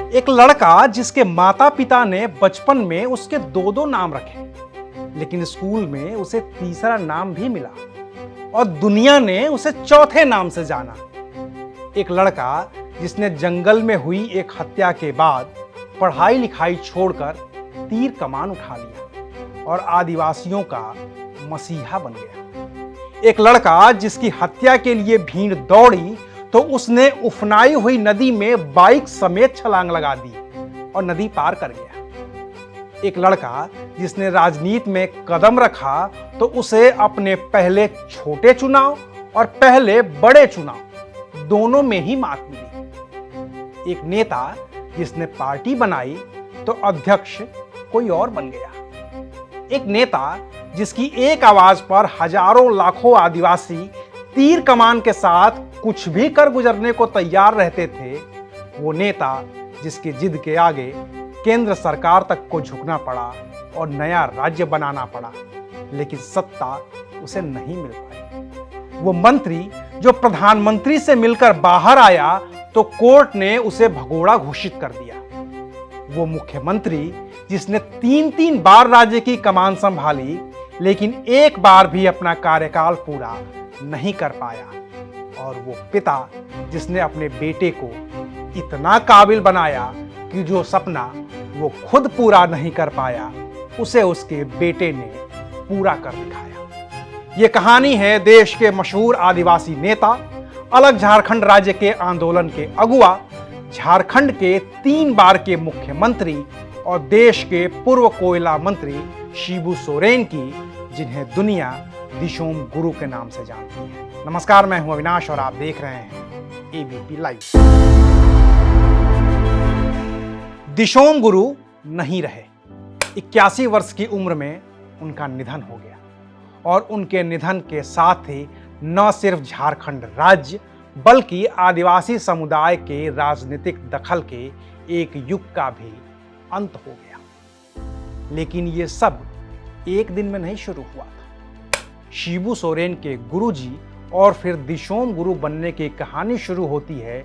एक लड़का जिसके माता पिता ने बचपन में उसके दो दो नाम रखे, लेकिन स्कूल में उसे तीसरा नाम भी मिला और दुनिया ने उसे चौथे नाम से जाना। एक लड़का जिसने जंगल में हुई एक हत्या के बाद पढ़ाई लिखाई छोड़कर तीर कमान उठा लिया और आदिवासियों का मसीहा बन गया। एक लड़का जिसकी हत्या के लिए भीड़ दौड़ी तो उसने उफनाई हुई नदी में बाइक समेत छलांग लगा दी और नदी पार कर गया। एक लड़का जिसने राजनीति में कदम रखा तो उसे अपने पहले छोटे चुनाव और पहले बड़े चुनाव दोनों में ही मात मिली। एक नेता जिसने पार्टी बनाई तो अध्यक्ष कोई और बन गया। एक नेता जिसकी एक आवाज पर हजारों लाखों आदिवासी तीर कमान के साथ कुछ भी कर गुजरने को तैयार रहते थे, वो नेता जिसकी जिद के आगे केंद्र सरकार तक को झुकना पड़ा और नया राज्य बनाना पड़ा, लेकिन सत्ता उसे नहीं मिल पाई। वो मंत्री जो प्रधानमंत्री से मिलकर बाहर आया तो कोर्ट ने उसे भगोड़ा घोषित कर दिया। वो मुख्यमंत्री जिसने 3-3 बार राज्य की कमान संभाली, लेकिन एक बार भी अपना कार्यकाल पूरा नहीं कर पाया। और वो पिता जिसने अपने बेटे को इतना काबिल बनाया कि जो सपना वो खुद पूरा नहीं कर पाया, उसे उसके बेटे ने पूरा कर दिखाया। ये कहानी है देश के मशहूर आदिवासी नेता, अलग झारखंड राज्य के आंदोलन के अगुआ, झारखंड के 3 बार के मुख्यमंत्री और देश के पूर्व कोयला मंत्री शिबू सोरेन की, जिन्हें दुनिया दिशोम गुरु के नाम से जानती है। नमस्कार, मैं हूं अविनाश और आप देख रहे हैं एबीपी लाइव। दिशोम गुरु नहीं रहे। 81 वर्ष की उम्र में उनका निधन हो गया और उनके निधन के साथ ही न सिर्फ झारखंड राज्य बल्कि आदिवासी समुदाय के राजनीतिक दखल के एक युग का भी अंत हो गया। लेकिन ये सब एक दिन में नहीं शुरू हुआ था। शिबू सोरेन के गुरुजी और फिर दिशोम गुरु बनने की कहानी शुरू होती है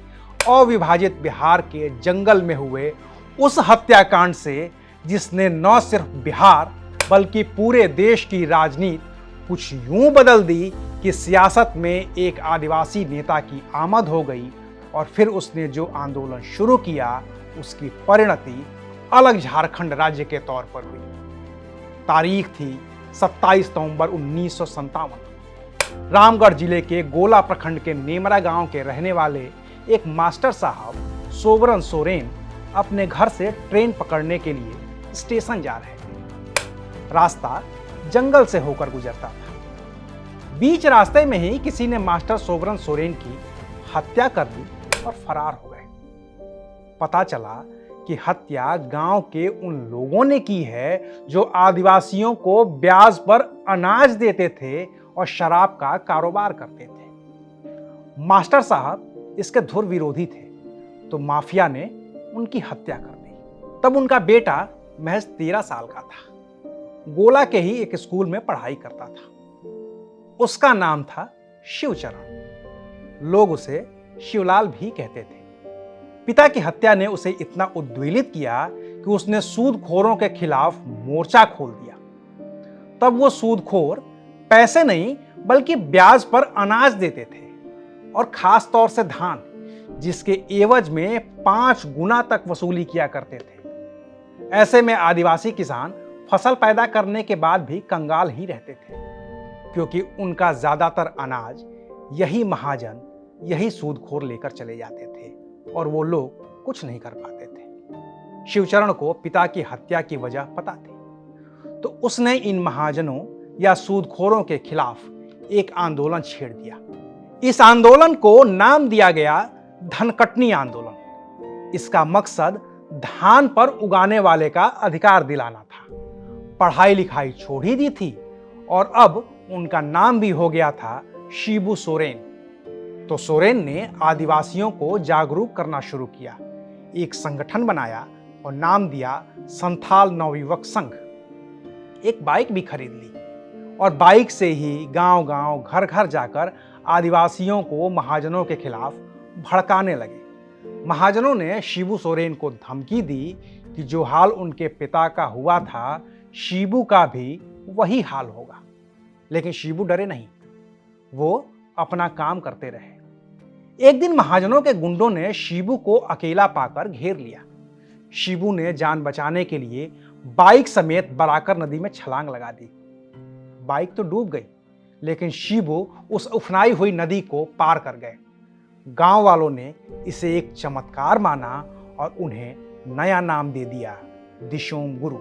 अविभाजित बिहार के जंगल में हुए उस हत्याकांड से, जिसने न सिर्फ बिहार बल्कि पूरे देश की राजनीति कुछ यूं बदल दी कि सियासत में एक आदिवासी नेता की आमद हो गई और फिर उसने जो आंदोलन शुरू किया उसकी परिणति अलग झारखंड राज्य के तौर पर हुई। तारीख थी 27 नवंबर 1957। रामगढ़ जिले के गोला प्रखंड के नेमरा गांव के रहने वाले एक मास्टर साहब सोबरन सोरेन अपने घर से ट्रेन पकड़ने के लिए स्टेशन जा रहे थे। रास्ता जंगल से होकर गुजरता था। बीच रास्ते में ही किसी ने मास्टर सोबरन सोरेन की हत्या कर दी और फरार हो गए। पता चला कि हत्या गांव के उन लोगों ने की है जो आदिवासियों को ब्याज पर अनाज देते थे और शराब का कारोबार करते थे। मास्टर साहब इसके धुर विरोधी थे, तो माफिया ने उनकी हत्या कर दी। तब उनका बेटा महज 13 साल का था। गोला के ही एक स्कूल में पढ़ाई करता था। उसका नाम था शिवचरण। लोग उसे शिवलाल भी कहते थे। पिता की हत्या ने उसे इतना उद्वेलित किया कि उसने सूदखोरों के खिलाफ मोर्चा खोल दिया। तब वो सूदखोर पैसे नहीं बल्कि ब्याज पर अनाज देते थे और खास तौर से धान, जिसके एवज में 5 गुना तक वसूली किया करते थे। ऐसे में आदिवासी किसान फसल पैदा करने के बाद भी कंगाल ही रहते थे, क्योंकि उनका ज्यादातर अनाज यही महाजन, यही सूदखोर लेकर चले जाते थे और वो लोग कुछ नहीं कर पाते थे। शिवचरण को पिता की हत्या की वजह पता थी, तो उसने इन महाजनों या सूदखोरों के खिलाफ एक आंदोलन छेड़ दिया। इस आंदोलन को नाम दिया गया धनकटनी आंदोलन। इसका मकसद धान पर उगाने वाले का अधिकार दिलाना था। पढ़ाई लिखाई छोड़ ही दी थी और अब उनका नाम भी हो गया था शिबू सोरेन। तो सोरेन ने आदिवासियों को जागरूक करना शुरू किया। एक संगठन बनाया और नाम दिया संथाल नवयुवक संघ। एक बाइक भी खरीद ली और बाइक से ही गांव-गांव, घर-घर जाकर आदिवासियों को महाजनों के खिलाफ भड़काने लगे। महाजनों ने शिबू सोरेन को धमकी दी कि जो हाल उनके पिता का हुआ था, शिबू का भी वही हाल होगा। लेकिन शिबू डरे नहीं, वो अपना काम करते रहे। एक दिन महाजनों के गुंडों ने शिबू को अकेला पाकर घेर लिया। शिबू ने जान बचाने के लिए बाइक समेत बराकर नदी में छलांग लगा दी। बाइक तो डूब गई, लेकिन शिबू उस उफनाई हुई नदी को पार कर गए। गांव वालों ने इसे एक चमत्कार माना और उन्हें नया नाम दे दिया, दिशोम गुरु,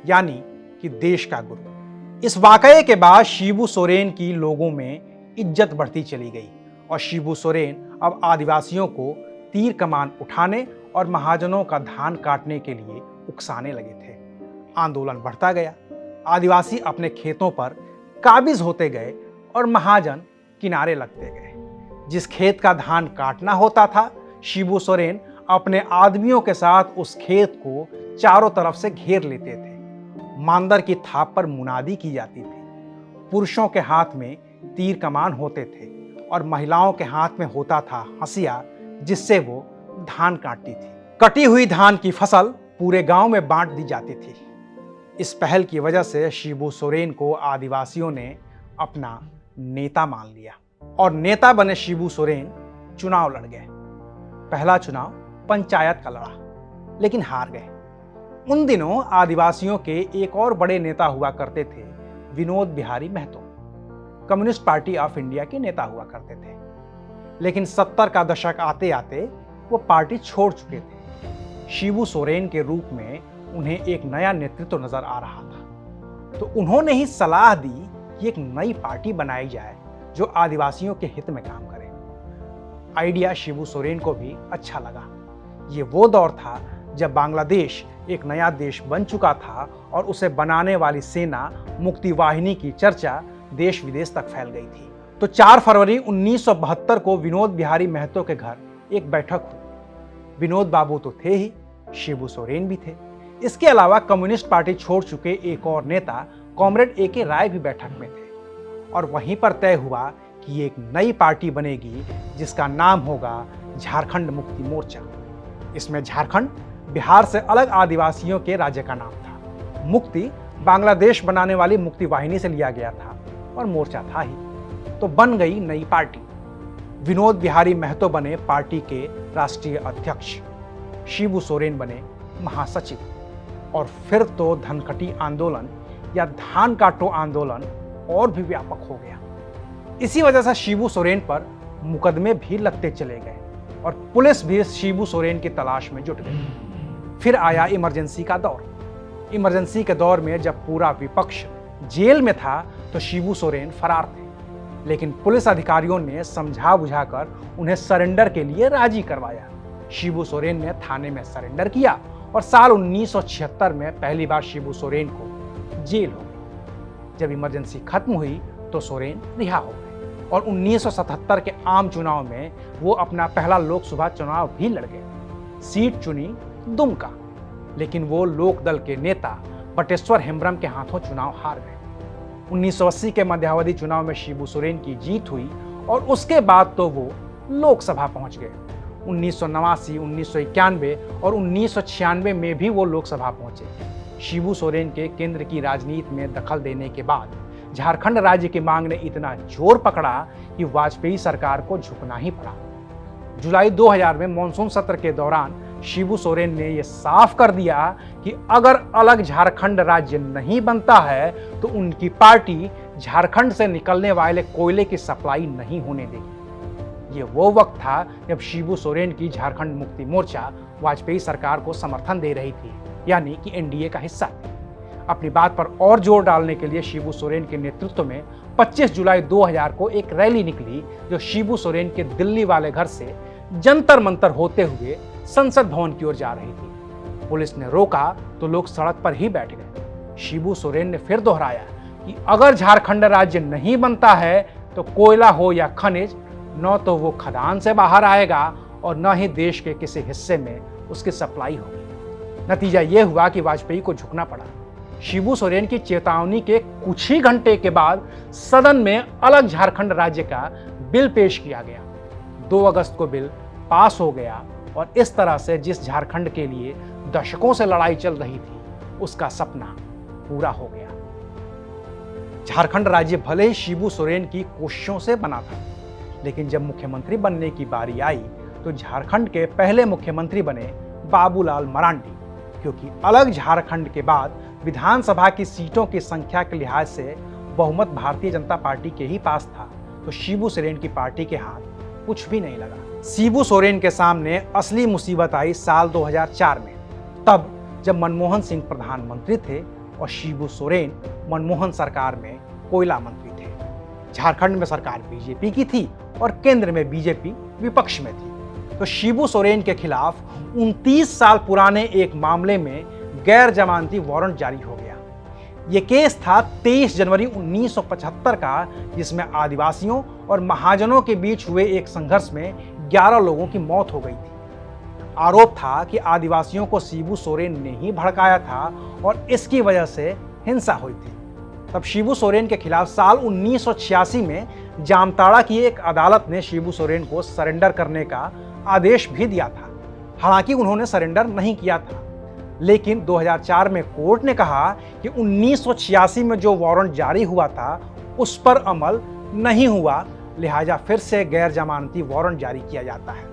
यानी कि देश का गुरु। इस वाकये के बाद शिबू सोरेन की लोगों में इज्जत बढ़ती चली गई और शिबू सोरेन अब आदिवासियों को तीर कमान उठाने और महाजनों का धान काटने के लिए उकसाने लगे थे। आंदोलन बढ़ता गया। आदिवासी अपने खेतों पर काबिज होते गए और महाजन किनारे लगते गए। जिस खेत का धान काटना होता था, शिबू सोरेन अपने आदमियों के साथ उस खेत को चारों तरफ से घेर लेते थे। मांदर की थाप पर मुनादी की जाती थी। पुरुषों के हाथ में तीर कमान होते थे और महिलाओं के हाथ में होता था हंसिया, जिससे वो धान काटती थी। कटी हुई धान की फसल पूरे गांव में बांट दी जाती थी। इस पहल की वजह से शिबू सोरेन को आदिवासियों ने अपना नेता मान लिया और नेता बने शिबू सोरेन चुनाव लड़ गए। पहला चुनाव पंचायत का लड़ा, लेकिन हार गए। उन दिनों आदिवासियों के एक और बड़े नेता हुआ करते थे, Vinod Bihari Mahato. Communist party of India के नेता हुआ करते थे, लेकिन 70 का दशक आते आते वो पार्टी छोड़ चुके थे। शिबू सोरेन के रूप में उन्हें एक नया नेतृत्व नजर आ रहा था, तो उन्होंने ही सलाह दी कि एक नई पार्टी बनाई जाए जो आदिवासियों के हित में काम करे। आइडिया शिबू सोरेन को भी अच्छा लगा। ये वो दौर था जब बांग्लादेश एक नया देश बन चुका था और उसे बनाने वाली सेना मुक्ति वाहिनी की चर्चा देश विदेश तक फैल गई थी। तो 4 फरवरी 1972 को विनोद बिहारी महतो के घर एक बैठक हुई। विनोद बाबू तो थे ही, शिबू सोरेन भी थे। इसके अलावा कम्युनिस्ट पार्टी छोड़ चुके एक और नेता कॉमरेड ए.के. राय भी बैठक में थे और वहीं पर तय हुआ कि एक नई पार्टी बनेगी जिसका नाम होगा झारखंड मुक्ति मोर्चा। इसमें झारखंड बिहार से अलग आदिवासियों के राज्य का नाम था। मुक्ति बांग्लादेश बनाने वाली मुक्ति वाहिनी से लिया गया था और मोर्चा था ही। तो बन गई नई पार्टी। विनोद बिहारी महतो बने पार्टी के राष्ट्रीय अध्यक्ष, शिबू सोरेन बने महासचिव और फिर तो धनकटी आंदोलन या धान काटो आंदोलन और भी व्यापक हो गया। इसी वजह से शिबू सोरेन पर मुकदमे भी लगते चले गए और पुलिस भी शिबू सोरेन की तलाश में जुट गई। फिर आया इमरजेंसी का दौर। इमरजेंसी के दौर में जब पूरा विपक्ष जेल में था तो शिबू सोरेन फरार थे, लेकिन पुलिस अधिकारियों ने समझा बुझाकर उन्हें सरेंडर के लिए राजी करवाया। शिबू सोरेन ने थाने में सरेंडर किया और साल 1976 में पहली बार शिबू सोरेन को जेल हो गई। जब इमरजेंसी खत्म हुई तो सोरेन रिहा हो गए और 1977 के आम चुनाव में वो अपना पहला लोकसभा चुनाव भी लड़ गए। सीट चुनी दुमका, लेकिन वो लोकदल के नेता बटेश्वर हेम्ब्रम के हाथों चुनाव हार गए। 1980 के मध्यावधि चुनाव में शिबू सोरेन की जीत हुई और उसके बाद तो वो लोकसभा पहुंच गए। 1989, 1991 और 1996 में भी वो लोकसभा पहुंचे। शिबू सोरेन के केंद्र की राजनीति में दखल देने के बाद झारखंड राज्य की मांग ने इतना जोर पकड़ा कि वाजपेयी सरकार को झुकना ही पड़ा। जुलाई 2000 में मॉनसून सत्र के दौरान शिबू सोरेन ने यह साफ कर दिया कि अगर अलग झारखंड राज्य नहीं बनता है तो उनकी पार्टी झारखंड से निकलने वाले कोयले की सप्लाई नहीं होने देगी। ये वो वक्त था जब शिबू सोरेन की झारखंड मुक्ति मोर्चा वाजपेयी सरकार को समर्थन दे रही थी, यानी कि एनडीए का हिस्सा थी। अपनी बात पर और जोर डालने के लिए शिबू सोरेन के नेतृत्व में 25 जुलाई 2000 को एक रैली निकली जो शिबू सोरेन के दिल्ली वाले घर से जंतर मंतर होते हुए संसद भवन की ओर जा रही थी। पुलिस ने रोका तो लोग सड़क पर ही बैठ गए। शिबू सोरेन ने फिर दोहराया कि अगर झारखंड राज्य नहीं बनता है तो कोयला हो या खनिज, न तो वो खदान से बाहर आएगा और न ही देश के किसी हिस्से में उसकी सप्लाई होगी। नतीजा ये हुआ कि वाजपेयी को झुकना पड़ा। शिबू सोरेन की चेतावनी के कुछ ही घंटे के बाद सदन में अलग झारखंड राज्य का बिल पेश किया गया। 2 अगस्त को बिल पास हो गया और इस तरह से जिस झारखंड के लिए दशकों से लड़ाई चल रही थी, उसका सपना पूरा हो गया। झारखंड राज्य भले ही शिबू सोरेन की कोशिशों से बना था, लेकिन जब मुख्यमंत्री बनने की बारी आई तो झारखंड के पहले मुख्यमंत्री बने बाबूलाल मरांडी, क्योंकि अलग झारखंड के बाद विधानसभा की सीटों की संख्या के लिहाज से बहुमत भारतीय जनता पार्टी के ही पास था, तो शिबू सोरेन की पार्टी के हाथ कुछ भी नहीं लगा। शिबू सोरेन के सामने असली मुसीबत आई साल 2004 में, तब जब मनमोहन सिंह प्रधानमंत्री थे और शिबू सोरेन मनमोहन सरकार में कोयला मंत्री थे। झारखंड में सरकार बीजेपी की थी और केंद्र में बीजेपी विपक्ष में थी, तो शिबू सोरेन के खिलाफ 29 साल पुराने एक मामले में गैर जमानती वारंट जारी हो गया। ये केस था 23 जनवरी 1975 का, जिसमें आदिवासियों और महाजनों के बीच हुए एक संघर्ष में 11 लोगों की मौत हो गई थी। आरोप था कि आदिवासियों को शिबू सोरेन ने ही भड़काया था और इसकी वजह से हिंसा हुई थी। तब शिबू सोरेन के खिलाफ साल 1986 में जामताड़ा की एक अदालत ने शिबू सोरेन को सरेंडर करने का आदेश भी दिया था। हालांकि उन्होंने सरेंडर नहीं किया था, लेकिन 2004 में कोर्ट ने कहा कि 1986 में जो वारंट जारी हुआ था उस पर अमल नहीं हुआ, लिहाजा फिर से गैर जमानती वारंट जारी किया जाता है।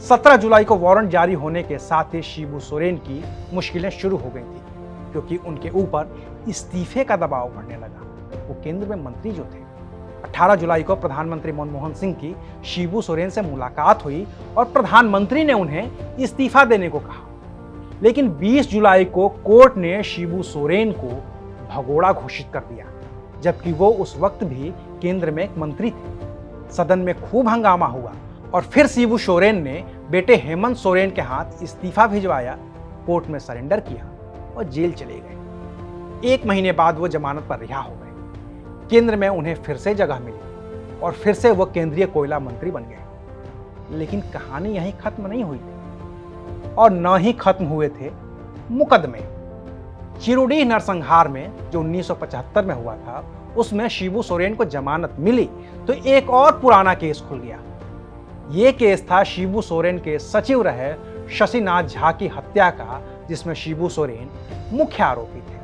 17 जुलाई को वारंट जारी होने के साथ ही शिबू सोरेन की मुश्किलें शुरू हो गई थी, क्योंकि उनके ऊपर इस्तीफे का दबाव बढ़ने लगा। वो केंद्र में मंत्री जो थे। 18 जुलाई को प्रधानमंत्री मनमोहन सिंह की शिबू सोरेन से मुलाकात हुई और प्रधानमंत्री ने उन्हें इस्तीफा देने को कहा, लेकिन 20 जुलाई को कोर्ट ने शिबू सोरेन को भगोड़ा घोषित कर दिया, जबकि वो उस वक्त भी केंद्र में एक मंत्री थे। सदन में खूब हंगामा हुआ और फिर शिबू सोरेन ने बेटे हेमंत सोरेन के हाथ इस्तीफा भिजवाया, कोर्ट में सरेंडर किया और जेल चले गए। 1 महीने बाद वो जमानत पर रिहा हो गए। केंद्र में उन्हें फिर से जगह मिली और फिर से वो केंद्रीय कोयला मंत्री बन गए। लेकिन कहानी यहीं खत्म नहीं हुई थी और न ही खत्म हुए थे मुकदमे। चिरुडीह नरसंहार में जो 1975 में हुआ था, उसमें शिबू सोरेन को जमानत मिली तो एक और पुराना केस खुल गया। ये केस था शिबू सोरेन के सचिव रहे शशिनाथ झा की हत्या का, जिसमें शिबू सोरेन मुख्य आरोपी थे।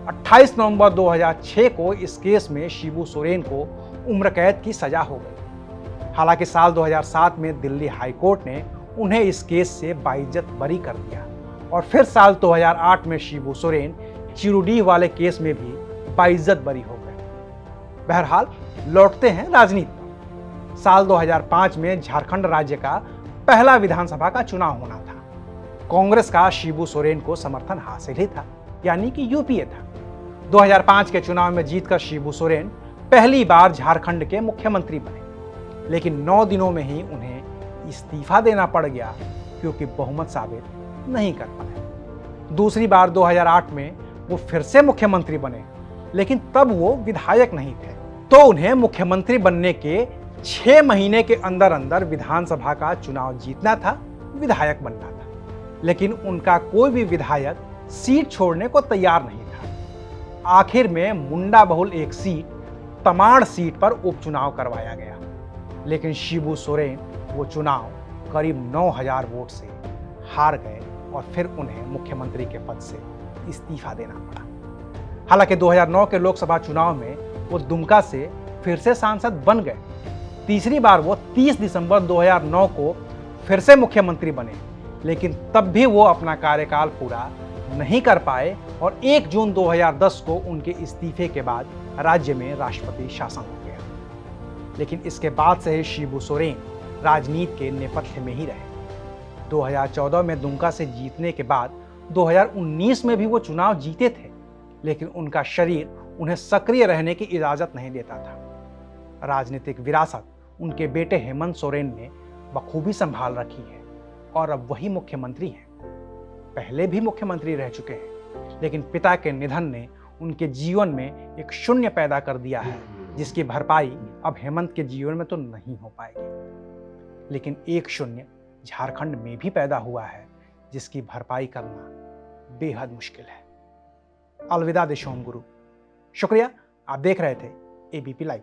28 नवंबर 2006 को इस केस में शिबू सोरेन को उम्र कैद की सजा हो गई। हालांकि साल 2007 में दिल्ली हाई कोर्ट ने उन्हें इस केस से बाइज्जत बरी कर दिया और फिर साल 2008 में शिबू सोरेन चिरुडीह वाले केस में भी बाइज्जत बरी हो गए। बहरहाल लौटते हैं राजनीति पर। साल 2005 में झारखंड राज्य का पहला विधानसभा का चुनाव होना था। कांग्रेस का शिबू सोरेन को समर्थन हासिल ही था, यानी कि यूपीए था। 2005 के चुनाव में जीतकर शिबू सोरेन पहली बार झारखंड के मुख्यमंत्री बने, लेकिन 9 दिनों में ही उन्हें इस्तीफा देना पड़ गया, क्योंकि बहुमत साबित नहीं कर पाए। दूसरी बार 2008 में वो फिर से मुख्यमंत्री बने, लेकिन तब वो विधायक नहीं थे, तो उन्हें मुख्यमंत्री बनने के 6 महीने के अंदर अंदर विधानसभा का चुनाव जीतना था, विधायक बनना था। लेकिन उनका कोई भी विधायक सीट छोड़ने को तैयार नहीं था। आखिर में मुंडा बहुल एक सीट, तमाड़ सीट पर उपचुनाव करवाया गया, लेकिन शिबू सोरेन वो चुनाव करीब 9000 वोट से हार गए और फिर उन्हें मुख्यमंत्री के पद से इस्तीफा देना पड़ा। हालांकि 2009 के लोकसभा चुनाव में वो दुमका से फिर से सांसद बन गए। तीसरी बार वो 30 दिसंबर 2009 को फिर से मुख्यमंत्री बने, लेकिन तब भी वो अपना कार्यकाल पूरा नहीं कर पाए और 1 जून 2010 को उनके इस्तीफे के बाद राज्य में राष्ट्रपति शासन हो गया। लेकिन इसके बाद से ही शिबू सोरेन राजनीति के नेपथ्य में ही रहे। 2014 में दुमका से जीतने के बाद 2019 में भी वो चुनाव जीते थे, लेकिन उनका शरीर उन्हें सक्रिय रहने की इजाजत नहीं देता था। राजनीतिक विरासत उनके बेटे हेमंत सोरेन ने बखूबी संभाल रखी है और अब वही मुख्यमंत्री हैं। पहले भी मुख्यमंत्री रह चुके हैं, लेकिन पिता के निधन ने उनके जीवन में एक शून्य पैदा कर दिया है, जिसकी भरपाई अब हेमंत के जीवन में तो नहीं हो पाएगी। लेकिन एक शून्य झारखंड में भी पैदा हुआ है, जिसकी भरपाई करना बेहद मुश्किल है। अलविदा देशोम गुरु। शुक्रिया, आप देख रहे थे एबीपी लाइव।